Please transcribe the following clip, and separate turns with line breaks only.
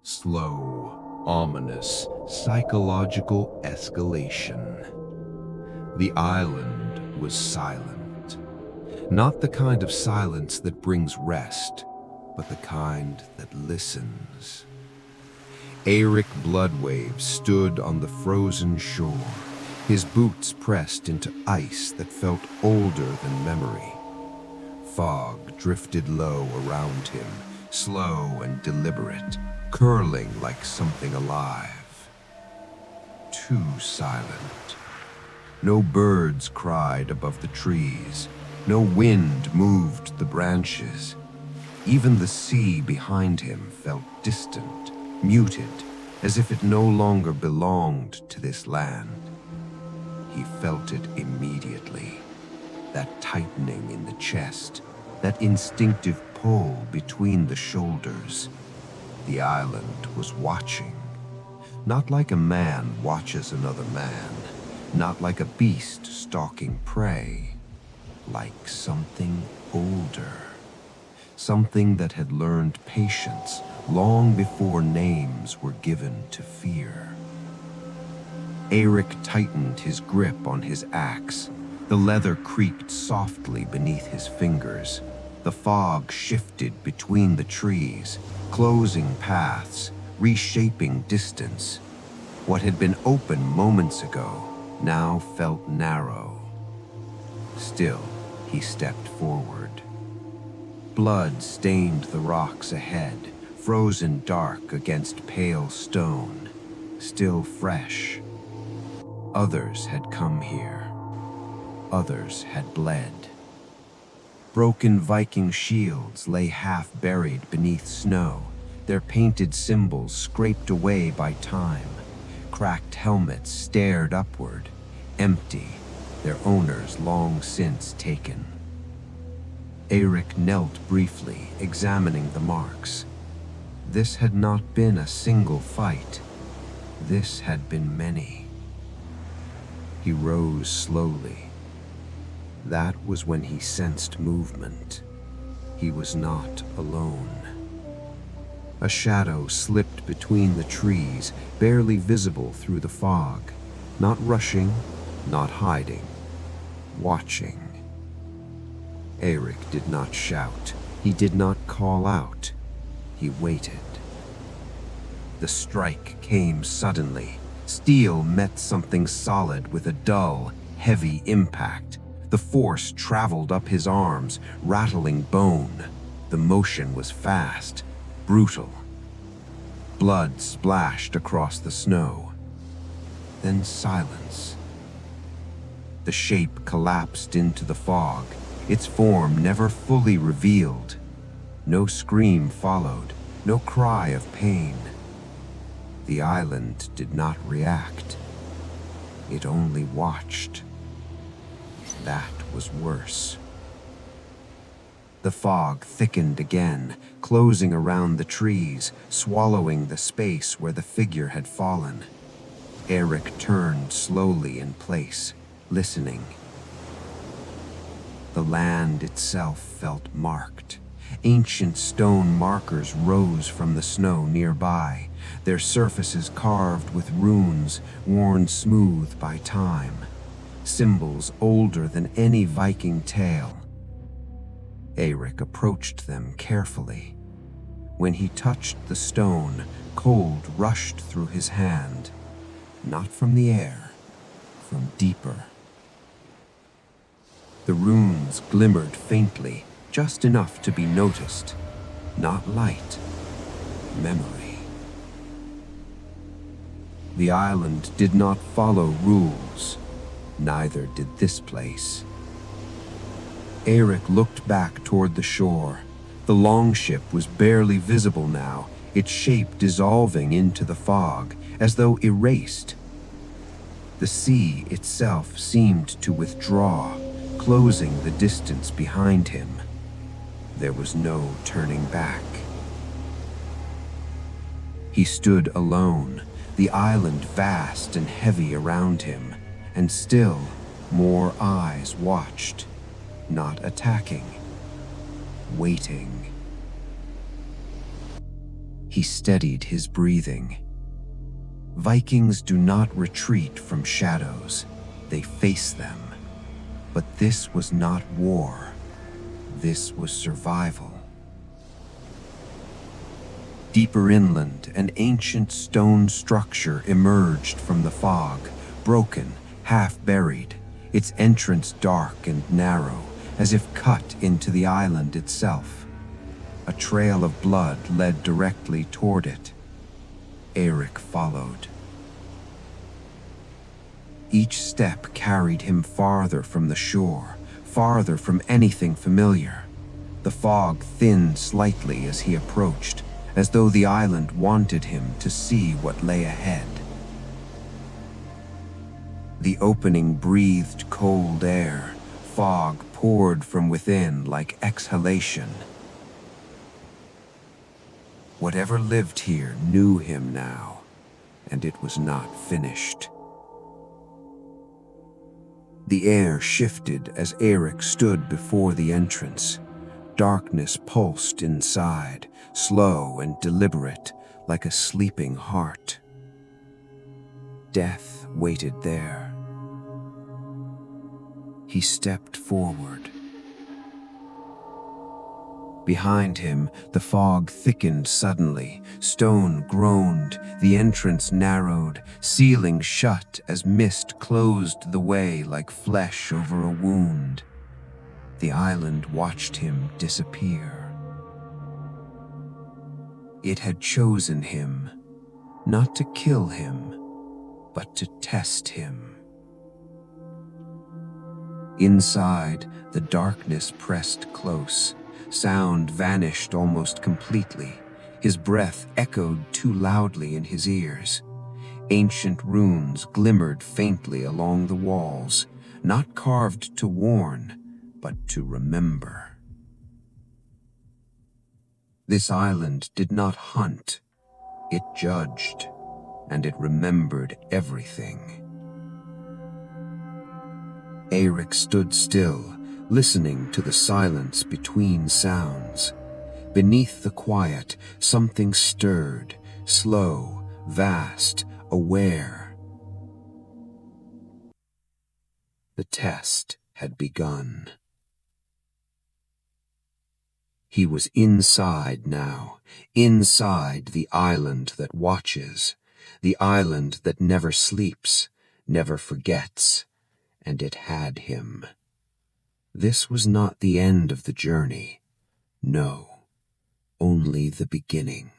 Slow, ominous, psychological escalation. The island was silent. Not the kind of silence that brings rest, but the kind that listens. Eirik Bloodwave stood on the frozen shore, his boots pressed into ice that felt older than memory. Fog drifted low around him, slow and deliberate, curling like something alive. Too silent. No birds cried above the trees. No wind moved the branches. Even the sea behind him felt distant, muted, as if it no longer belonged to this land. He felt it immediately. That tightening in the chest, that instinctive pull between the shoulders. The island was watching. Not like a man watches another man, not like a beast stalking prey, like something older. Something that had learned patience long before names were given to fear. Eirik tightened his grip on his axe. The leather creaked softly beneath his fingers. The fog shifted between the trees, closing paths, reshaping distance. What had been open moments ago now felt narrow. Still, he stepped forward. Blood stained the rocks ahead, frozen dark against pale stone, still fresh. Others had come here. Others had bled. Broken Viking shields lay half buried beneath snow, their painted symbols scraped away by time. Cracked helmets stared upward, empty, their owners long since taken. Eirik knelt briefly, examining the marks. This had not been a single fight. This had been many. He rose slowly. That was when he sensed movement. He was not alone. A shadow slipped between the trees, barely visible through the fog. Not rushing, not hiding. Watching. Eirik did not shout. He did not call out. He waited. The strike came suddenly. Steel met something solid with a dull, heavy impact. The force traveled up his arms, rattling bone. The motion was fast, brutal. Blood splashed across the snow. Then silence. The shape collapsed into the fog, its form never fully revealed. No scream followed, no cry of pain. The island did not react. It only watched. That was worse. The fog thickened again, closing around the trees, swallowing the space where the figure had fallen. Eirik turned slowly in place, listening. The land itself felt marked. Ancient stone markers rose from the snow nearby, their surfaces carved with runes worn smooth by time. Symbols older than any Viking tale. Eirik approached them carefully. When he touched the stone, cold rushed through his hand. Not from the air, from deeper. The runes glimmered faintly, just enough to be noticed. Not light, memory. The island did not follow rules. Neither did this place. Eirik looked back toward the shore. The longship was barely visible now, its shape dissolving into the fog, as though erased. The sea itself seemed to withdraw, closing the distance behind him. There was no turning back. He stood alone, the island vast and heavy around him. And still, more eyes watched, not attacking, waiting.
He steadied his breathing. Vikings do not retreat from shadows, they face them. But this was not war. This was survival. Deeper inland, an ancient stone structure emerged from the fog, broken, half-buried, its entrance dark and narrow, as if cut into the island itself. A trail of blood led directly toward it. Eirik followed. Each step carried him farther from the shore, farther from anything familiar. The fog thinned slightly as he approached, as though the island wanted him to see what lay ahead. The opening breathed cold air. Fog poured from within like exhalation. Whatever lived here knew him now, and it was not finished. The air shifted as Eirik stood before the entrance. Darkness pulsed inside, slow and deliberate, like a sleeping heart. Death waited there. He stepped forward. Behind him, the fog thickened suddenly. Stone groaned, the entrance narrowed, sealing shut as mist closed the way like flesh over a wound. The island watched him disappear. It had chosen him, not to kill him, but to test him. Inside, the darkness pressed close. Sound vanished almost completely. His breath echoed too loudly in his ears. Ancient runes glimmered faintly along the walls, not carved to warn, but to remember. This island did not hunt. It judged, and it remembered everything. Eirik stood still, listening to the silence between sounds. Beneath the quiet, something stirred, slow, vast, aware. The test had begun. He was inside now, inside the island that watches, the island that never sleeps, never forgets, and it had him. This was not the end of the journey. No, only the beginning.